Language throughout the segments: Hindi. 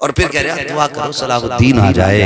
और फिर कह रहे हैं दुआ करो सलाहुद्दीन आ जाए,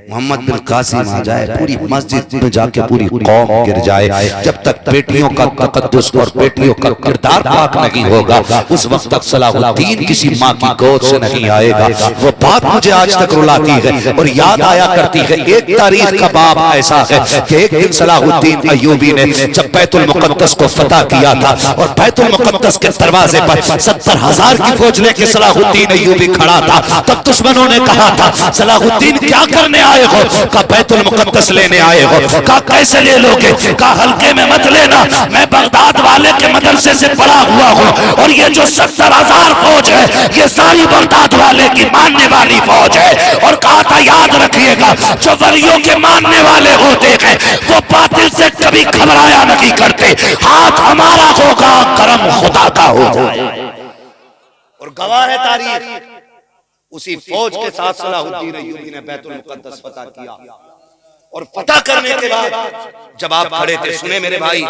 मोहम्मद बिन कासिम आ जाए, पूरी मस्जिद में जाके पूरी कौम गिर जाए। जब तक बेटियों का तकद्दुस और बेटियों का किरदार पाक नहीं होगा उस वक्त तक सलाहुद्दीन किसी माँ की गोद से नहीं आएगा। वो बात मुझे आज तक रुलाती है और याद आया करती है। एक तारीख का बाब ऐसा है कि एक दिन सलाहुद्दीन अय्यूबी ने जब बैतुल मुक़द्दस को फतह किया था और बैतुल मुक़द्दस के दरवाजे पर 70,000 की फौज लेके सलाहुद्दीन अय्यूबी खड़ा था। तब दुश्मनों ने कहा था सलाहुद्दीन क्या करने आए हो? का बैतुल मुक़द्दस लेने आए हो? का कैसे ले लोगे? का हल्के में मत लेना, मैं बगदाद वाले के मदरसे से पढ़ा हुआ हूँ और ये जो 70,000 फौज है ये सारी बगदाद वाले की मानने वाली फौज है। और कहा था याद रखिएगा जो वलियों के मानने वाले होते हैं वो बातिल से कभी घबराया नहीं करते। हाथ हमारा होगा, करम खुदा का होगा। और गवाह है तारीख, उसी फौज के साथ सलाहुद्दीन अय्यूबी ने बैतुल मुक़द्दस फतह किया। और फतह करने के बाद जब आप खड़े थे, सुने मेरे भाई,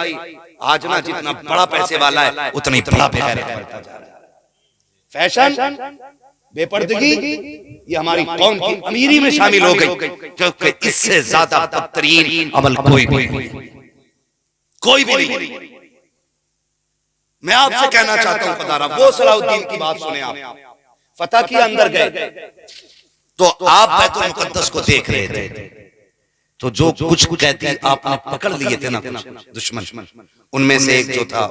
आज ना जितना बड़ा पैसे वाला है उतना ही बड़ा बेगैरत बनता जा रहा है। फैशन, बेपर्दगी ये हमारी कौम की अमीरी में शामिल हो गई, क्योंकि इससे ज्यादा बदतरीन अमल कोई भी नहीं। मैं आपसे कहना चाहता हूं खुदा रहा, वो सलाहुद्दीन की बात सुने आप। फतह के अंदर गए तो आप बैतुल मुक़द्दस को देख रहे थे, तो जो कुछ कहती आपने पकड़ लिए थे ना दुश्मन, उनमें से एक जो था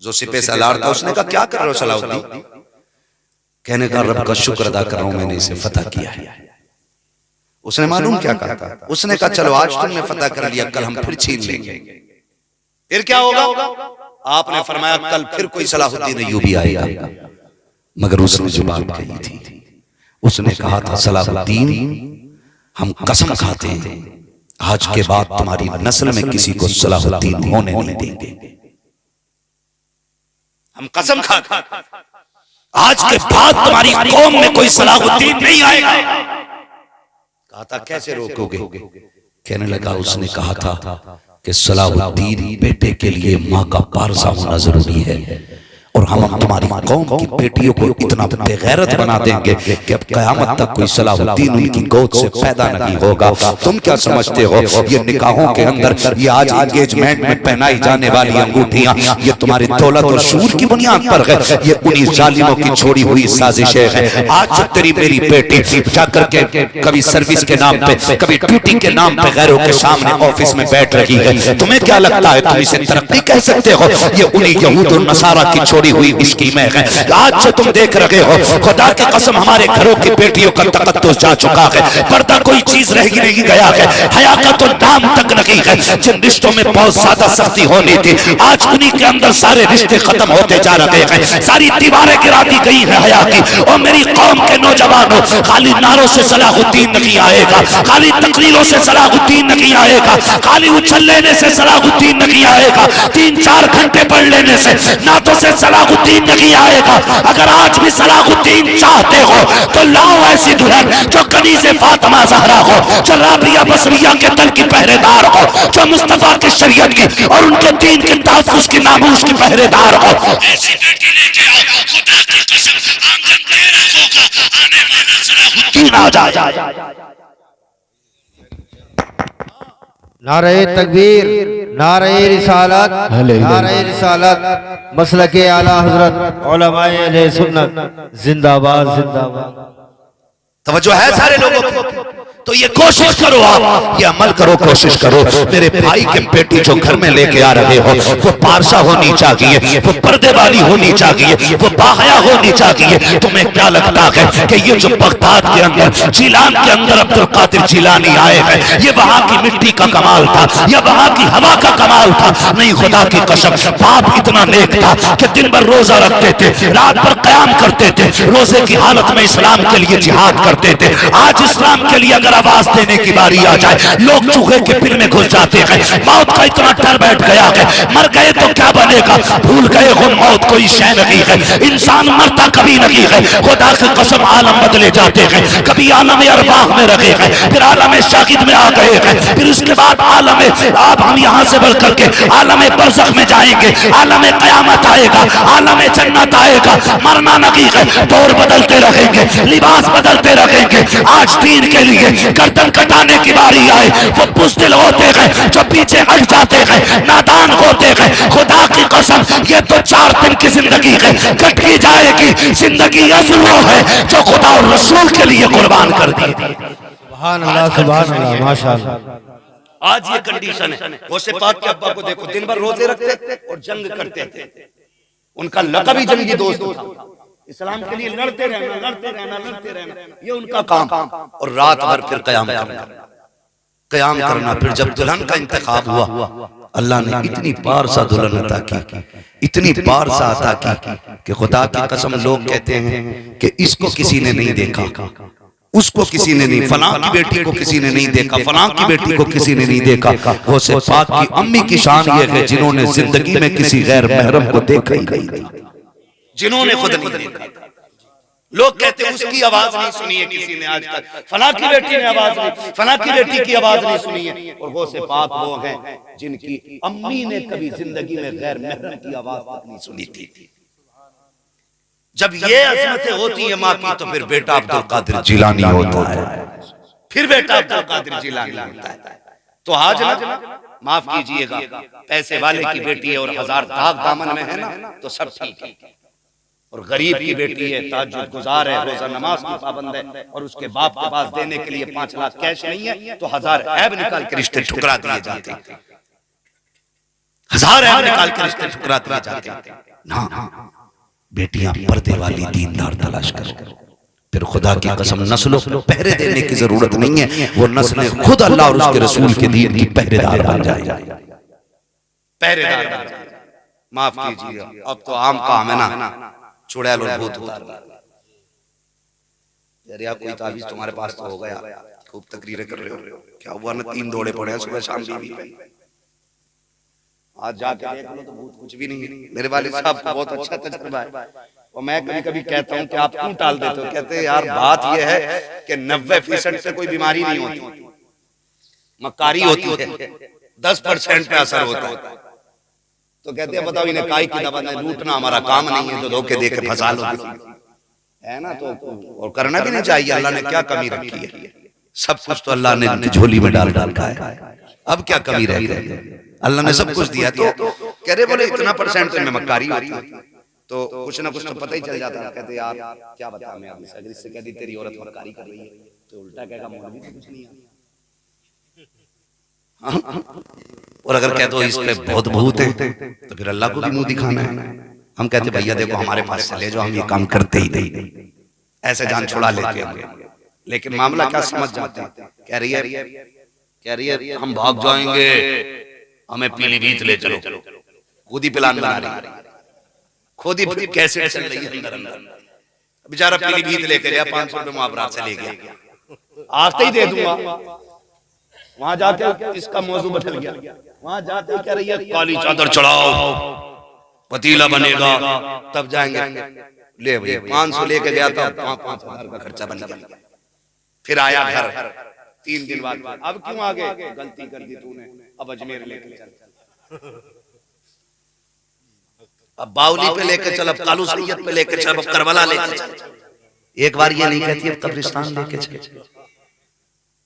जो सिपह सालार था, उसने कहा क्या कर रहे हो सलाहुद्दीन? कहने का रब का शुक्र अदा कर रहा हूं मैंने इसे फतह किया है। उसने मालूम क्या कहा था? उसने कहा चलो आज तुमने फतह कर लिया, कल हम फिर छीन लेंगे, फिर क्या होगा? आपने फरमाया कल फिर कोई सलाहुद्दीन अय्यूबी आएगा। मगर उसने जो बात कही थी, उसने कहा था सलाहुद्दीन हम कसम खाते हैं आज के बाद तुम्हारी नस्ल में किसी को सलाहुद्दीन होने नहीं देंगे। हम कसम खाते हैं आज के बाद तुम्हारी कौम में कोई सलाहुद्दीन नहीं आएगा। कहा था कैसे रोकोगे? कहने लगा, उसने कहा था कि सलाहुद्दीन बेटे के लिए माँ का पारसा होना जरूरी है और हम तुम्हारी कौम की बेटियों को इतना बेगैरत बना देंगे कि अब कयामत तक कोई सलाहुद्दीन उनकी गोद से पैदा नहीं होगा। तुम क्या समझते हो ये निकाहों के अंदर, ये आज एंगेजमेंट में पहनाई जाने वाली अंगूठियां, ये तुम्हारी दौलत और शूर की बुनियाद पर है? ये उन्हीं जालिमों की छोड़ी हुई साजिशें हैं। आज जो तेरी मेरी बेटी जाकर के कभी सर्विस के नाम पे, कभी ड्यूटी के नाम पे गैरों के सामने ऑफिस में बैठ रही है, तुम्हें क्या लगता है तुम इसे तरक्की कह सकते हो? ये उन्हीं यहूद और नसारा की छोड़ी हुई स्कीमें हैं। आज जो तुम देख रहे हो, खुदा की कसम हमारे घरों की बेटियों का तकद्दुस जा चुका है, पर्दा कोई चीज रह ही नहीं गया है, हया का तो नाम तक नहीं है। जिन रिश्तों में बहुत ज्यादा सख्ती होनी थी आज उन्हीं के अंदर सारे रिश्ते खत्म होते जा रहे हैं, सारी दीवारें गिरा दी गई है हया की। और मेरी कौम के नौजवानों, खाली नारों से सलाहुद्दीन नहीं आएगा, खाली तकरीरों से सलाहुद्दीन नहीं आएगा, खाली उछल लेने से सलाहुद्दीन नहीं आएगा, 3-4 घंटे पढ़ लेने से नातों से सलाहुद्दीन नहीं आएगा। अगर आज भी सलाहुद्दीन चाहते हो तो लाओ ऐसी दुल्हन जो कनीज़े फातिमा ज़हरा हो, जो राबिया बसरिया के दल की पहरेदार हो, जो मुस्तफा की शरीयत की और उनके दीन के तहफ्फुज़ की नामूस की पहरेदार हो। ऐसी बेटी लेके आओ, खुदा की कसम आंगन तेरा होगा, आने वाला सलाहुद्दीन आ जाए। नारे तकबीर, नारे रिसालत, नारे रिसालत, मसलके आला हजरत उलमाए अहले सुन्नत जिंदाबाद जिंदाबाद। तवज्जो है सारे लोगों की? तो ये कोशिश करो, आप ये अमल करो, कोशिश करो। मेरे भाई की बेटी जो घर में लेके आ रहे हो वो पारसा होनी चाहिए, वो पर्दे वाली होनी चाहिए, वो बाहया होनी चाहिए। तुम्हें क्या लगता है कि ये जो बगदाद के अंदर जिलान के अंदर अब्दुल कादिर जिलानी आए हैं ये वहां की मिट्टी का कमाल था या वहां की हवा का कमाल था? नहीं, खुदा की कसम बाप इतना नेक था कि दिन भर रोजा रखते थे, रात भर कयाम करते थे, रोजे की हालत में इस्लाम के लिए जिहाद करते थे। आज इस्लाम के लिए अगर अगर आवाज देने की बारी आ जाए, लोग चूहे के बिल में घुस जाते हैं। मौत का इतना डर बैठ गया है, मर गए तो क्या बनेगा, भूल गए हो मौत कोई शय नहीं है, इंसान मरता कभी नहीं है। खुदा की कसम आलम बदले जाते हैं, कभी आलम अरवाह में रखे हैं, फिर आलम शाहिद में आ गए हैं, फिर उसके बाद आलम अब हम यहाँ से बढ़ करके आलम बरज़ख में जाएंगे, आलम क़यामत आएगा, आलम जन्नत आएगा। मरना नहीं है, दौर बदलते रहेंगे, लिबास बदलते रहेंगे। आज दीन के लिए गर्दन कटाने की बारी आए, वो बुज़दिल होते हैं जो पीछे हट जाते हैं, नादान होते हैं। खुदा की कसम ये तो 4 दिन की जिंदगी है, कट ही जाएगी। जिंदगी असल वो है जो खुदा और रसूल के लिए कुर्बान कर दी। सुभान अल्लाह, सुभान अल्लाह, माशाअल्लाह। आज ये कंडीशन है। गौसे पाक के अब्बा को देखो, दिन भर रोजे रखते थे और जंग करते थे। उनका लक़ब ही जंगी दोस्त था। इस्लाम के लिए लड़ते रहना, लड़ते रहना, लड़ते रहना, ये उनका काम। और रात भर फिर क़याम करना, क़याम करना। फिर जब दुल्हन का इंतखाब हुआ, अल्लाह ने इतनी पारसा दुल्हन अता की, इतनी पारसा अता की कि खुदा की कसम लोग कहते हैं कि इसको किसी ने नहीं देखा, उसको किसी ने नहीं, फलां की बेटी को किसी ने नहीं देखा, फलां की बेटी को किसी ने नहीं देखा। गौसे पाक की अम्मी की शान ये है जिन्होंने जिंदगी में किसी गैर महरम को देखा ही नहीं, जिन्होंने खुद नहीं देखा। लोग कहते हैं उसकी आवाज नहीं सुनी है किसी ने आज तक, फलां की बेटी ने आवाज नहीं, फलां की बेटी की आवाज नहीं सुनी है। और गौसे पाक वो हैं जिनकी अम्मी ने कभी जिंदगी में गैर महरम की आवाज तक नहीं सुनी थी। जब ये अज़मतें होती है माँ की, तो फिर बेटा अब्दुल कादिर जिलानी होता है, फिर बेटा अब्दुल कादिर जिलानी होता है। तो आज ना माफ कीजिएगा, पैसे वाले की बेटी है और 1000 दाग दामन में है ना, तो सब ठीक है। और गरीब की बेटी है, ताज्जुद गुजार है, रोजा नमाज की पाबंद है, और उसके बाप के पास देने के लिए 5 लाख कैश नहीं है, तो 1000 ऐब निकाल के रिश्ते ठुकरा दिए जाते, 1000 ऐब निकाल के रिश्ते ठुकरा दिए जाते। ना, बेटियां पर्दे वाली दीनदार तलाश करो। फिर खुदा की कसम नस्लों को पहरे देने की जरूरत नहीं है, वो नस्लें खुद अल्लाह और उसके रसूल के दीन की पहरेदार बन जाए, पहरेदार बन जाए। माफ कीजिए, अब तो आम काम है ना, चुड़ैल और भूत उतार। यार यार कोई ताबीज तुम्हारे पास तो हो गया, खूब तकरीरें कर रहे हो, क्या हुआ ना 3 दौड़े पड़े हैं सुबह शाम बीवी पे। आज जाके देख लो तो भूत कुछ भी नहीं है। मेरे वालिद साहब का बहुत अच्छा तजुर्बा है, और मैं कभी कभी कहता हूँ कि आप क्यों टाल देते हो, कहते हैं यार बात यह है कि 90% से कोई बीमारी नहीं होती, मक्कारी होती है, 10% पे असर होता है। तो कहते हैं बताओ इन्हें काई की दवा नहीं, लूटना हमारा काम नहीं है, तो धोखे दे के फंसा लो, है ना। तो और करना भी नहीं चाहिए, अल्लाह ने क्या कमी रखी है, सब कुछ तो अल्लाह ने झोली में डाल डाल का है, अब क्या कमी रह गई, अल्लाह ने सब कुछ दिया। तो कह रहे बोले इतना % में मक्कारी होती है, तो कुछ ना कुछ तो पता ही चल जाता है। कहते यार क्या बता मैं, अगर इससे कह दी तेरी औरत मक्कारी कर रही है, तो उल्टा कहेगा मौलवी तो कुछ नहीं है। और अगर कह दो इस पे बहुत भूत है, तो फिर अल्लाह को भी मुंह दिखाना है। हम कहते भैया देखो हमारे पास से ले जाओ, हम ये काम करते ही नहीं, ऐसे जान छुड़ा लेते हैं। लेकिन मामला क्या समझ जाते हैं, कह रही है हम भाग जाएंगे, हमें पीलीभीत ले चलो, खुद ही प्लान बना रही है, खुद ही कैसे चल रही है अंदर अंदर। बेचारा पीलीभीत लेके गया, 500 रुपए मुआवरा से ले गया, आते ही दे दूंगा। वहां जाके इसका मौजू बदल गया, वहां जाते कह रही है काली चादर चढ़ाओ, पतीला बनेगा, तब जाएंगे। ले भैया 500 लेके गया था, 5,000 का खर्चा बन गया। फिर आया घर 3 दिन बाद, अब क्यों आ गए, गलती कर दी तूने, अब अजमेर लेके चल, अब बावली पे लेके चल, अब कालू सैयद पे लेके चल, अब करबला लेके चल। एक बार ये नहीं कहती अब कब्रिस्तान लेके चल,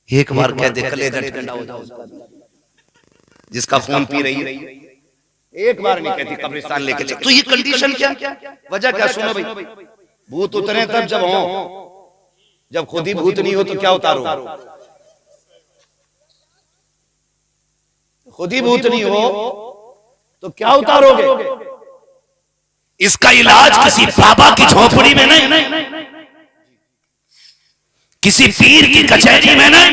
एक बार कह दे कलेजा ठंडा हो जाए जिसका खून पी रही है, एक बार नहीं कहती कब्रिस्तान लेके चल। तो ये कंडीशन क्या, वजह क्या, सुनो भाई, भूत उतरे तब जब हो, जब खुद ही भूत नहीं हो तो क्या उतारो, खुद ही भूत नहीं हो तो क्या उतारोगे। इसका इलाज किसी बाबा की झोपड़ी में नहीं, किसी पीर की कचहरी में नहीं,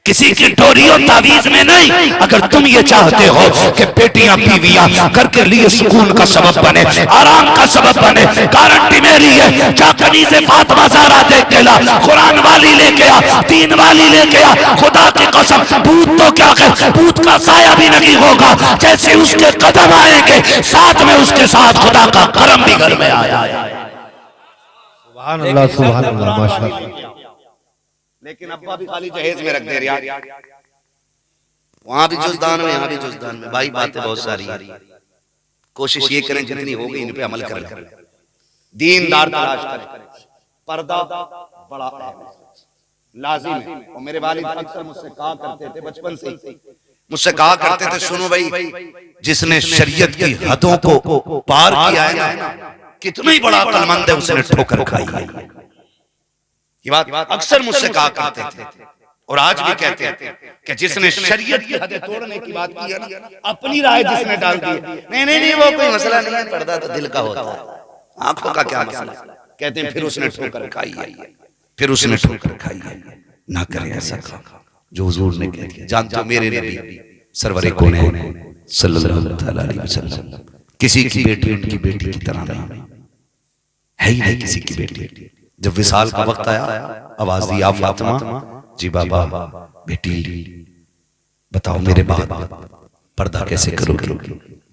किसी की डोरियों तावीज में नहीं। अगर तुम ये चाहते हो कि बेटियां बीवियां घर के लिए सुकून का सबब बने, आराम का सबब बने, गारंटी मेरी है, जा कनीज़े फातिमा ज़हरा देख के ला, कुरान वाली लेके आ, दीन वाली लेके आ। खुदा की कसम, भूत तो क्या कर, भूत का साया भी नहीं होगा। जैसे उसके कदम आएंगे साथ में उसके साथ खुदा का करम भी घर में आ जाए। सुभान अल्लाह, सुभान अल्लाह, माशाअल्लाह। लेकिन अब्बा भी खाली जहेज में रख दे रहे यार, वहां भी जुज़दान में, यहाँ भी जुज़दान में। भाई बातें बहुत सारी हैं, कोशिश ये करें जितनी होगी इन पे अमल करें, दीनदार तलाश करें। पर्दा बड़ा लाजिम है। और मेरे वालिद अक्सर मुझसे कहा करते थे, बचपन से मुझसे कहा करते थे, सुनो भाई, जिसने शरीयत की हदों को पार किया है ना, कितना ही बड़ा अक्लमंद है, उसने ठोकर खाई है। ये बात अक्सर मुझसे कहा करते थे और आज भी कहते हैं कि जिसने शरीयत की हदें तोड़ने की बात की है ना, अपनी राय जिसने डाल दी, नहीं वो कोई मसला नहीं है, पर्दा तो दिल का होता है, आंखों का क्या मसला। कहते हैं फिर उसने ठोकर खाई है, फिर उसने ठोकर खाई है। ना करे ऐसा जो हुजूर ने कह दिया। जानते हो मेरे नबी सरवरे कौनैन सल्लल्लाहु अलैहि वसल्लम किसी की बेटी उनकी बेटी की तरह नहीं है, ही नहीं किसी की बेटी। जब विसाल का वक्त आया, आवाज दी, आ फातिमा जी बाबा, बेटी बताओ मेरे बाद पर्दा कैसे करोगे।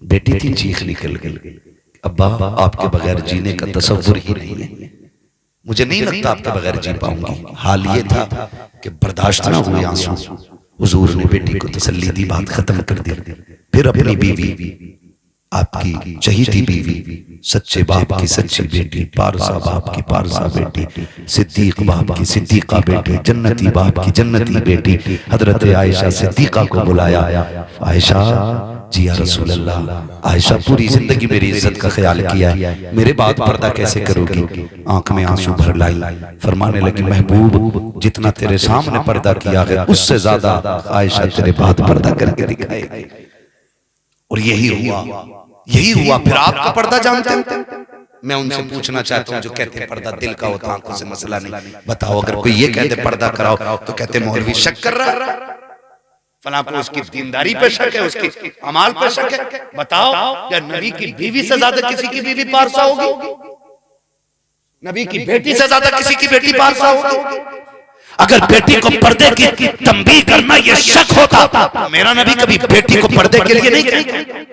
बेटी की चीख निकल गई, अब्बा आपके बगैर जीने का तसव्वुर ही नहीं है, मुझे नहीं लगता आपके बगैर जी पाऊंगी। हाल ये था कि बर्दाश्त ना हुए आंसू, हुजूर ने बेटी को तसल्ली दी, बात खत्म कर दी। फिर अपनी बीवी, आपकी चहीती बीवी, सच्चे बाप की सच्ची बेटी, पारसा बाप की पारसा बेटी, सिद्दीक बाप की सिद्दीका बेटी, जन्नती बाप की जन्नती बेटी, हजरत आयशा सिद्दीका को बुलाया। आयशा जी या रसूल अल्लाह, आयशा पूरी जिंदगी मेरी इज्जत का ख्याल किया है, मेरे बाद पर्दा कैसे करोगी। आंख में आंसू भर लाई, फरमाने लगी, महबूब जितना तेरे सामने पर्दा किया है उससे ज्यादा आयशा तेरे बाद पर्दा करके दिखाएगी। और यही हुआ। फिर आपका पर्दा जानते हो, मैं उनसे पूछना चाहता हूँ जो कहते हैं पर्दा दिल का होता, आंखों से मसला नहीं। बताओ अगर कोई ये कहते पर्दा कराओ तो कहते मौलवी शक कर रहा है, फलां को उसकी दीनदारी पे शक है, उसकी अमाल पे शक है। बताओ क्या नबी की बीवी से ज्यादा किसी की बीवी पारसा होगी? नबी की बेटी से ज्यादा किसी की बेटी पारसा होगी? अगर बेटी को पर्दे की तंबीह करना ये शक होता तो मेरा नबी कभी बेटी को पर्दे के लिए नहीं कहता।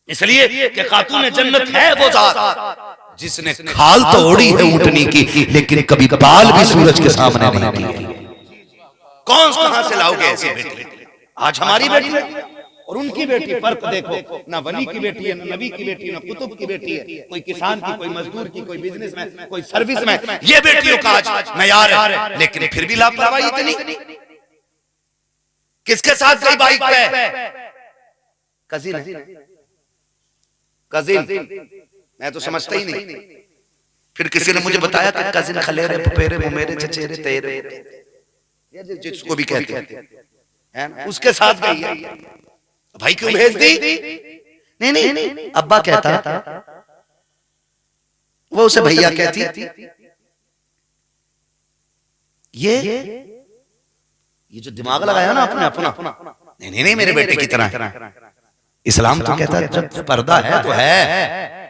इसलिए कि खातून जन्नत है वो जात जिसने खाल तो ओढ़ी है ऊँटनी की, लेकिन कभी बाल भी सूरज के सामने नहीं किए। कौन कहां से लाओगे ऐसी बेटी? आज हमारी बेटी और उनकी बेटी, फर्क देखो, ना वली की बेटी है, ना नबी की बेटी है, ना कुतुब की बेटी है, कोई किसान की, कोई मजदूर की, कोई बिजनेस में, कोई सर्विस में। ये बेटियों का आज मयार है, लेकिन फिर भी लापरवाही इतनी। किसके साथ गई बाइक पे? कजिन, मैं तो समझता ही नहीं। फिर किसी ने मुझे बताया कि कजिन खलेरे पुपेरे मुमेरे चचेरे तेरे, जिसको भी कहते हैं, उसके साथ गई है। भाई क्यों भेज दी? नहीं, अब्बा कहता, वो उसे भैया कहती। ये जो दिमाग लगाया ना अपना, नहीं मेरे बेटे की तरह। इस्लाम तो कहता है जब पर्दा है तो है,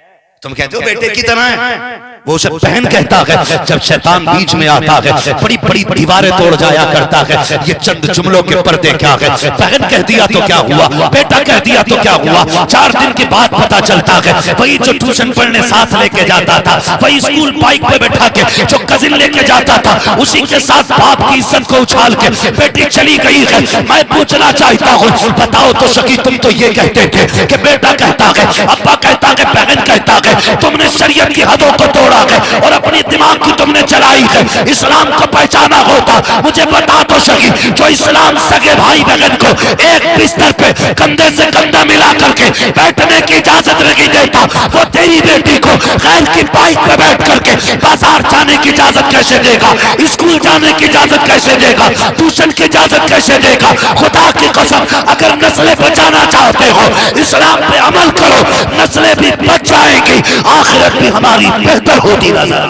तुम कहते हो बेटे की तरह है, वो उसे बहन कहता है। जब शैतान बीच में आता है बड़ी बड़ी दीवारें तोड़ जाया करता है। ये चंद जुमलों के पर्दे क्या है? बहन कह दिया तो क्या हुआ, बेटा कह दिया तो क्या हुआ? 4 दिन के बाद पता चलता है वही जो ट्यूशन पढ़ने साथ लेके जाता था, वही स्कूल बाइक पे बैठा के जो कजिन लेके जाता था, उसी के साथ बाप की इज्जत को उछाल के बेटी चली गई है। मैं पूछना चाहता हूँ, बताओ तो सकी, तुम तो ये कहते थे कि बेटा कहता है, अब्बा कहता है, बहन कहता है, तुमने शरीयत की हदों को तोड़ा है और अपनी दिमाग की तुमने चलाई है। इस्लाम को पहचाना होता, मुझे बता तो सकी, जो इस्लाम सगे भाई बहन को एक बिस्तर पे कंधे से कंधा मिला करके बैठने की इजाजत नहीं देता, वो तेरी बेटी को गैर की बाइक पे बैठ करके बाजार जाने की इजाजत कैसे देगा? स्कूल जाने की इजाजत कैसे देगा? ट्यूशन की इजाजत कैसे देगा? खुदा की कसम, अगर नस्लें बचाना चाहते हो इस्लाम पे अमल करो, नस्लें भी बच जाएंगी, आखिरत भी हमारी बेहतर होती नजर।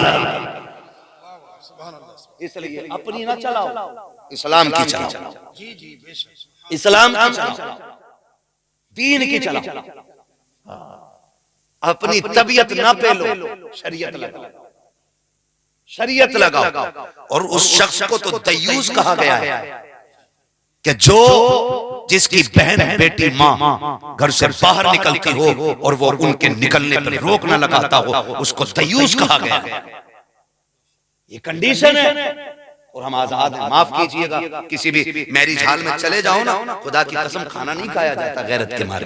इसलिए अपनी ना चलाओ, इस्लाम की चलाओ, इस्लाम की चलाओ, दीन की चलाओ, अपनी तबीयत ना पे लो, शरीयत लगाओ, शरीयत लगाओ। और उस शख्स को तो दयूस कहा गया है कि जो जिसकी बहन बेटी माँ घर से बाहर निकलती हो और वो उनके निकलने पर रोक न लगाता हो, उसको दयूस कहा गया है। ये कंडीशन है और हम आजाद हैं। माफ कीजिएगा, किसी भी मैरिज हॉल में चले जाओ ना, खुदा की कसम खाना नहीं खाया जाता गैरत के मारे,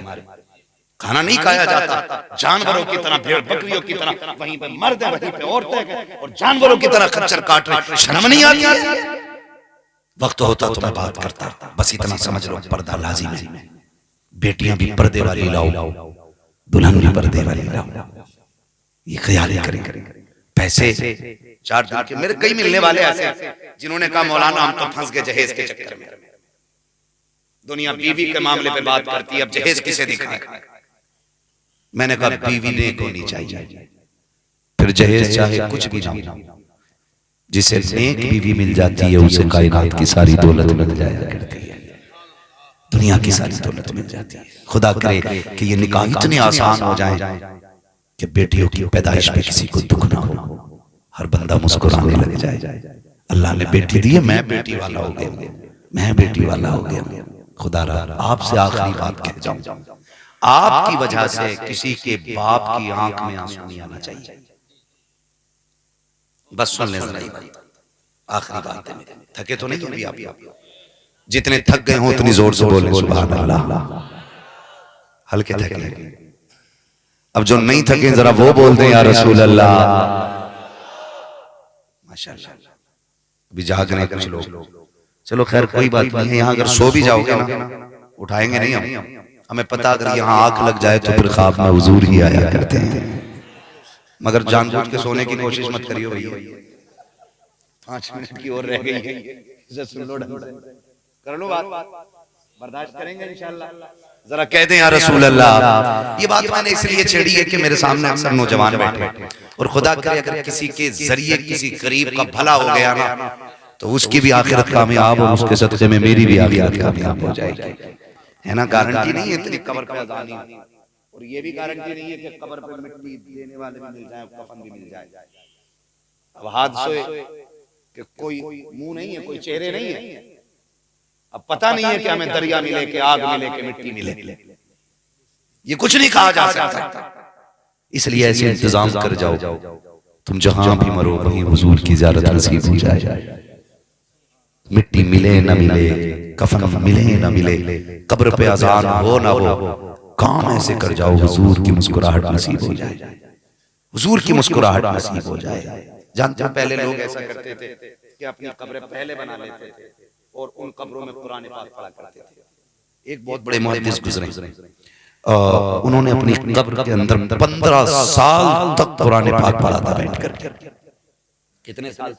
खाना नहीं खाया जाता। जानवरों की तरह, भेड़ बकरियों की तरह, वहीं पे मर्द है वहीं पे औरतें हैं और जानवरों की तरह खच्चर काट रहे। शर्म नहीं आती है? वक्त होता तो मैं बात करता, बस इतना समझ लो पर्दा लाजिम है। बेटियां भी पर्दे वाली लाओ, दुल्हन भी पर्दे वाली लाओ, ये ख्याल करें। पैसे 4 दिन के मेरे कई मिलने वाले ऐसे जिन्होंने कहा मौलाना हम तो फंस गए जहेज के चक्कर में। दुनिया बीवी के मामले पे बात करती है, अब जहेज किसे दिखाए? मैंने कहा बीवी नेक होनी चाहिए, फिर जहेज चाहे कुछ भी ना हो, जिसे नेक बीवी मिल जाती है उसे कायनात की सारी दौलत मिल जाया करती है, दुनिया की सारी दौलत मिल जाती है। खुदा करे कि ये निकाह इतने आसान हो जाए कि बेटियों की पैदाइश पे किसी को दुख ना हो, हर बंदा मुस्कुराने लग जाए। अल्लाह ने बेटी दी है, मैं बेटी वाला हो गया, मैं बेटी वाला हो गया। खुदा आपसे आखिरी बात कह जाऊं, आपकी वजह से किसी के बाप की आंख में आंसू नहीं आना चाहिए। बस सुन ले जरा, आखिरी बात है। थके तो नहीं अभी आप? जितने थक गए हो उतनी जोर से बोले सुभान अल्लाह। हल्के थके, अब जो नहीं थके जरा वो बोल दें या रसूल अल्लाह। माशाअल्लाह, अभी जाग रहे कुछ लोग। चलो खैर कोई बात नहीं है, यहाँ अगर सो भी जाओगे ना उठाएंगे नहीं हम, हमें पता अगर यहाँ आंख लग जाए तो फिर ख्वाब में हुजूर ही आया करते हैं। मगर जानबूझ के सोने की कोशिश मत करियो भैया, 5 मिनट की और रह गई है, सुन लो, कर लो बात, बर्दाश्त करेंगे इंशाल्लाह। जरा कह दें या रसूल अल्लाह। ये बात मैंने इसलिए छेड़ी है कि मेरे सामने अक्सर नौजवान बैठे और खुदा करे अगर किसी के जरिए किसी गरीब का भला हो गया ना तो उसकी भी आखिरत कामयाब और उसके सदक़े में मेरी भी आखिरत कामयाब हो जाएगी, है ना? गारंटी नहीं है इतनी कब्र पे अज़ानी, और ये भी गारंटी नहीं है कि कब्र पे मिट्टी देने वाले भी मिल जाए, कफन भी मिल जाए। अब हादसे कि कोई मुंह नहीं है, कोई चेहरे नहीं है, अब पता नहीं है कि हमें दरिया मिले कि आग मिले कि मिट्टी मिले, ये कुछ नहीं कहा जा सकता। इसलिए ऐसे इंतजाम कर जाओ तुम जहां भी मरो वहीं हुजूर की ज़ियारत नसीब हो जाए। मिट्टी मिले न मिले, कफन मिले न मिले, कब्र पे अजान हो ना हो, काम ऐसे कर जाओ हुजूर की मुस्कुराहट नसीब हो जाए, हुजूर की मुस्कुराहट नसीब हो जाए। जानते हो पहले लोग ऐसा करते थे कि अपनी कब्रें पहले बना लेते थे और उन कब्रों में कुरान पाक पढ़ा करते थे। एक बहुत बड़े मुहद्दिस गुजरे, उन्होंने अपनी कब्र के अंदर 15 साल तक कुरान पाक पढ़ा था बैठ कर। कितने साल?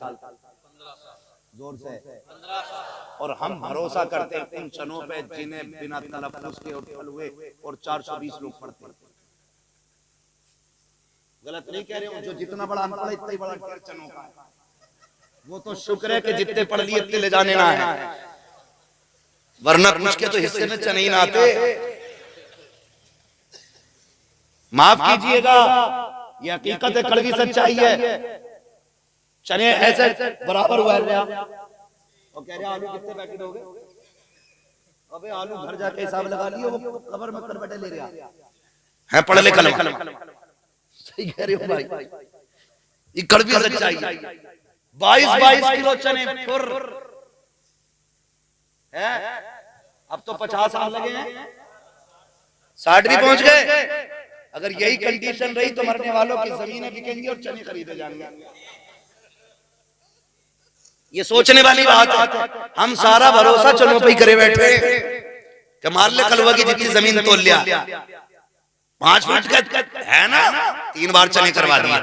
जोर से 15। और हम भरोसा करते हैं उन चनों पे जिन्हें बिना तलफ्फुज़ के उठल हुए और 420 लोग पढ़ते हैं। गलत नहीं कह रहे हूं, जो जितना बड़ा अनपढ़ इतना ही बड़ा ढेर चनों का है। वो तो शुक्र है कि जितने पढ़ लिए इतने ले जाने ना है, वरना कुछ के तो हिस्से में चने ही ना आते। माफ कीजिएगा, ये हकीकत है, कड़वी सच्चाई है। चने ऐसे बराबर हुआ है और कह रहे आलू कितने पैकेट हो गए? अबे आलू घर जाके हिसाब लगा लिए, वो कब्र में कर बैठे ले रहा है, पढ़ ले कलम। सही कह रहे हो भाई, ये कड़वी सच्चाई है। 22 किलो चने फुर है, अब तो 50 साल लगे हैं, 60 भी पहुंच गए। अगर यही कंडीशन रही तो मरने वालों की जमीनें बिकेंगी और चने खरीदे जाएंगे। ये सोचने वाली बात है। हम सारा भरोसा चनों पे ही करे बैठे कि मार ले कलवा की जितनी जमीन तोल लिया, 5 फुट है ना, 3 बार चने करवा दिया,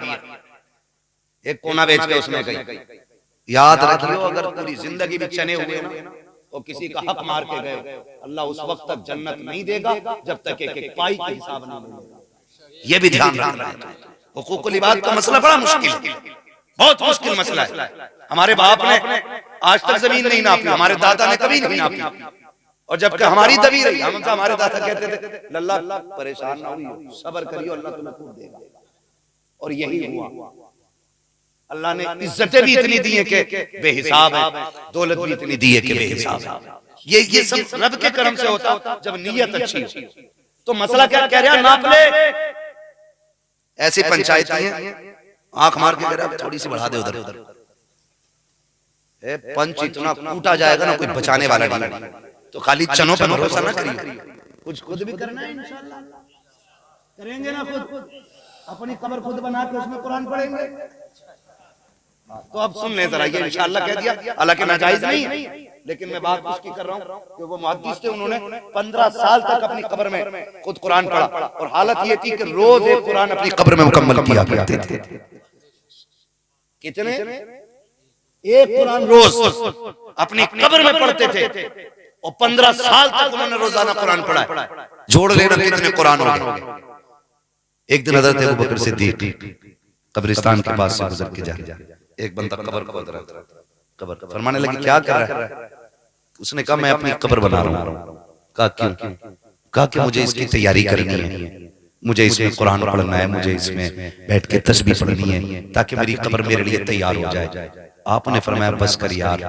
एक कोना बेच के उसमें गई। याद रखियो, अगर पूरी जिंदगी भी चने हुए ना तो किसी का हक मार के गए, अल्लाह उस वक्त तक जन्नत नहीं देगा जब तक एक पाई का हिसाब ना मिलेगा। ये भी ध्यान रखना है। हुकूकुल इबाद का मसला बड़ा मुश्किल है, बहुत मुश्किल मसला है। हमारे बाप ने आज तक जमीन नहीं नापी, हमारे दादा ने कभी नहीं नापी। और जबकि हमारी दबी रही, हम हमारे दादा कहते थे लल्ला परेशान ना हुई, सब्र करियो, अल्लाह तुम्हें खूब देगा। और यही हुआ। अल्लाह ने इज्जतें भी इतनी दी है कि बेहिसाब है, दौलत भी इतनी दी है कि बेहिसाब है। ये सब रब के करम से होता जब नीयत अच्छी हो। तो मसला क्या कह रहा, नाप ले। ऐसी पंचायतें हैं, आंख मार के कह रहा थोड़ी सी बढ़ा दे उधर, पंच इतना कूटा जाएगा ना, कोई बचाने वाला नहीं। तो खाली चनों पर भरोसा ना करिए, कुछ खुद भी करना है, इंशाअल्लाह करेंगे ना। खुद अपनी कब्र खुद बना के उसमें कुरान पढ़ेंगे। तो अब सुन ले जरा, ये इंशाअल्लाह कह दिया, हालांकि नाजायज नहीं है, लेकिन मैं बात उसकी कर रहा हूँ कि वो मुहद्दिस थे, उन्होंने 15 साल तक अपनी कब्र में खुद कुरान पढ़ा। और हालत ये थी कि रोज एक कुरान अपनी कब्र में मुकम्मल किया करते थे। कितने? एक कुरान रोज अपनी कब्र में पढ़ते थे। और 15 साल तक उन्होंने रोजाना कुरान पढ़ा। जोड़ लेना कितने कुरान हो गए। एक दिन हज़रत अबू बकर सिद्दीक कब्रिस्तान के पास से गुजर के जा, एक बंदा कब्र खोद रहा था, कब्र फरमाने लगे क्या कर रहा है? उसने कहा मैं अपनी कब्र बना रहा हूँ। कहा क्यों? कहा कि मुझे इसकी तैयारी करनी है, मुझे इसमें कुरान पढ़ना है, मुझे इसमें बैठ के तस्बीह पढ़नी है ताकि मेरी कब्र मेरे लिए तैयार हो जाए। आपने फरमाया बस कर यार,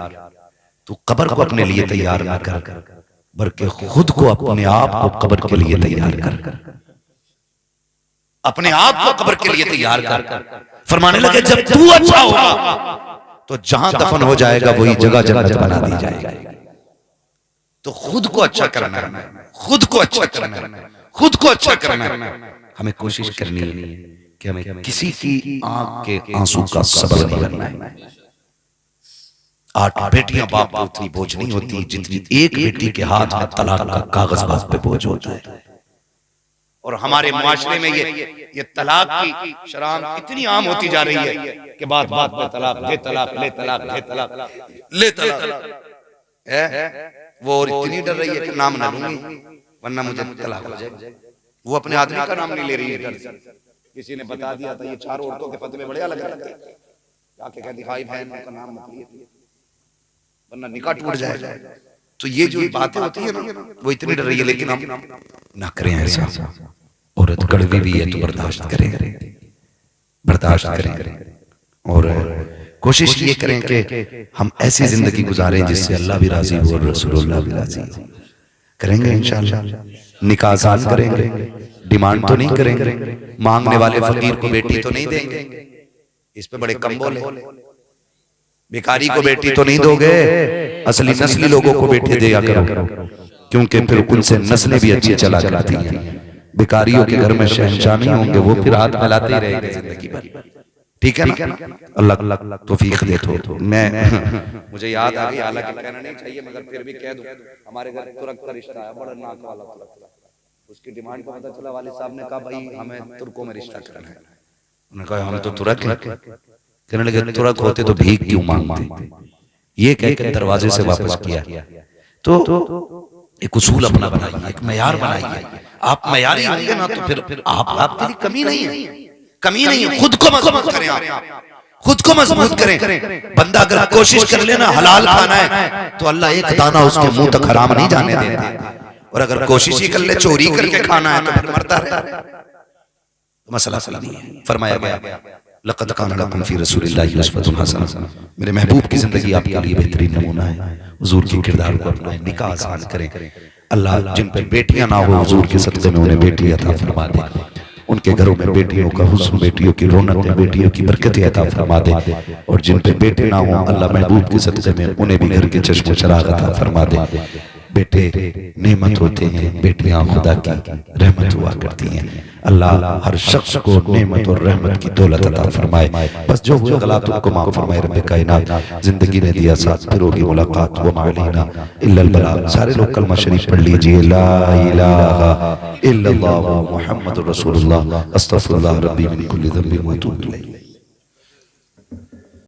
तू कब्र को अपने लिए तैयार ना कर, बल्कि खुद को अपने आप को कब्र के लिए तैयार कर, अपने आप को कब्र के लिए तैयार कर। फरमाने लगे जब तू अच्छा होगा तो जहां दफन हो जाएगा वही जगह जन्नत बना दी जाएगी। तो खुद को अच्छा करना है, खुद को अच्छा करना है, खुद को अच्छा करना है। हमें कोशिश करनी है कि हमें किसी की आंख के आंसू का सबब नहीं बनना है। 8 बेटियां बाप पे उतनी बोझ नहीं होती जितनी एक बेटी के हाथ में तलाक का कागज बाप पे बोझ होता है। और हमारे मुआशरे में ये तलाक की शराब इतनी आम होती जा रही है कि बात बात में तलाक, ले तलाक, ले तलाक, ले तलाक, ले तलाक है। वो और इतनी डर रही है कि नाम ना लूंगी वरना मुझे तलाक हो जाए। वो अपने आदमी का नाम नहीं ले रही है। किसी ने बता दिया था ये 4 औरतों के फतवे बड़े अलग अलग थे, जाके कह दिखाई बहन का नाम मत लिए वरना निकाह टूट जाएगा। तो ये जो बातें होती है ना, वो इतनी डर रही है। लेकिन हम ना करें ऐसा। औरत कड़वी भी है तो बर्दाश्त करें, बर्दाश्त करें। और कोशिश ये करें कि हम ऐसी जिंदगी गुजारें जिससे अल्लाह भी राजी हो और रसूलुल्लाह भी राजी हो। करेंगे इंशाअल्लाह, निकाह आसान करेंगे, डिमांड तो नहीं करेंगे, मांगने वाले फकीर को बेटी तो नहीं देंगे, इस पे बड़े कम बोले। भिखारी को बेटी तो नहीं दोगे, असली नस्ली लोगों को बेटी दिया करो, क्योंकि फिर उनसे नस्लें भी अच्छी चला करती हैं। भिखारियों के घर में शहंशाह नहीं होंगे, वो फिर हाथ फैलाते ही रहेंगे जिंदगी भर। ठीक है ना? अल्लाह तौफीक दे। तो मैं मुझे याद आ गई, हालांकि कहना नहीं चाहिए मगर फिर भी कह दूं, हमारे घर तुर्क का रिश्ता है, बड़ा नाक वाला तुर्क। उसकी डिमांड को पता चला, वाले साहब ने कहा भाई हमें तुर्कों में रिश्ता करना है। उन्होंने कहा हम तो तुर्क हैं। कहने लगे तुर्क होते तो भीख क्यों मांगते? ये कहकर दरवाजे से वापस किया। तो एक उसूल अपना बनाइए, एक मयार बनाइए। आप मयारी होंगे ना तो फिर आपकी कमी नहीं है, कमी नहीं है। खुद को मजबूत करें, आप खुद को मजबूत करें। बंदा अगर कोशिश कर लेना हलाल खाना है तो अल्लाह एक दाना उसके मुंह तक हराम नहीं जाने देता। और अगर कोशिश ही कर ले चोरी करके खाना है तो फिर मरता रहे। मसला नहीं है। फरमाया गया लक़द कान लकुम फ़ी रसूलिल्लाहि उस्वतुन हसना। मेरे महबूब की जिंदगी आपके लिए बेहतरीन नमूना है। हुजूर के किरदार को अपनाएं, निकाह आसान करें। अल्लाह जिन पर बेटियां ना हो हुजूर के सदक़े में उन्हें बेटी अता फरमा दे। उनके घरों में बेटियों का हुस्न, बेटियों की रौनक, बेटियों की बरकतें अता फरमा दे। और जिन पे बेटे ना हो अल्लाह महबूब के सदक़े में उन्हें भी घर के चश्मे चराग अता फरमा दे। बेटे नेमत होते हैं, बेटियां खुदा की रहमत हुआ करती हैं। अल्लाह हर शख्स को नेमत और रहमत की दौलत अता फरमाए। बस जो हुए गलतियों को माफ फरमाए रब्बे कायनात। जिंदगी ने दिया साथ, फिर होगी मुलाकात, व मा अलैना इल्लल बलाग। सारे लोग कलमा शरीफ पढ़ लीजिए, ला इलाहा इल्लल्लाह मुहम्मदुर रसूलुल्लाह, अस्तगफिरुल्लाह रब्बी मिन कुल्ली ज़ंबिन व अतूबु इलैह।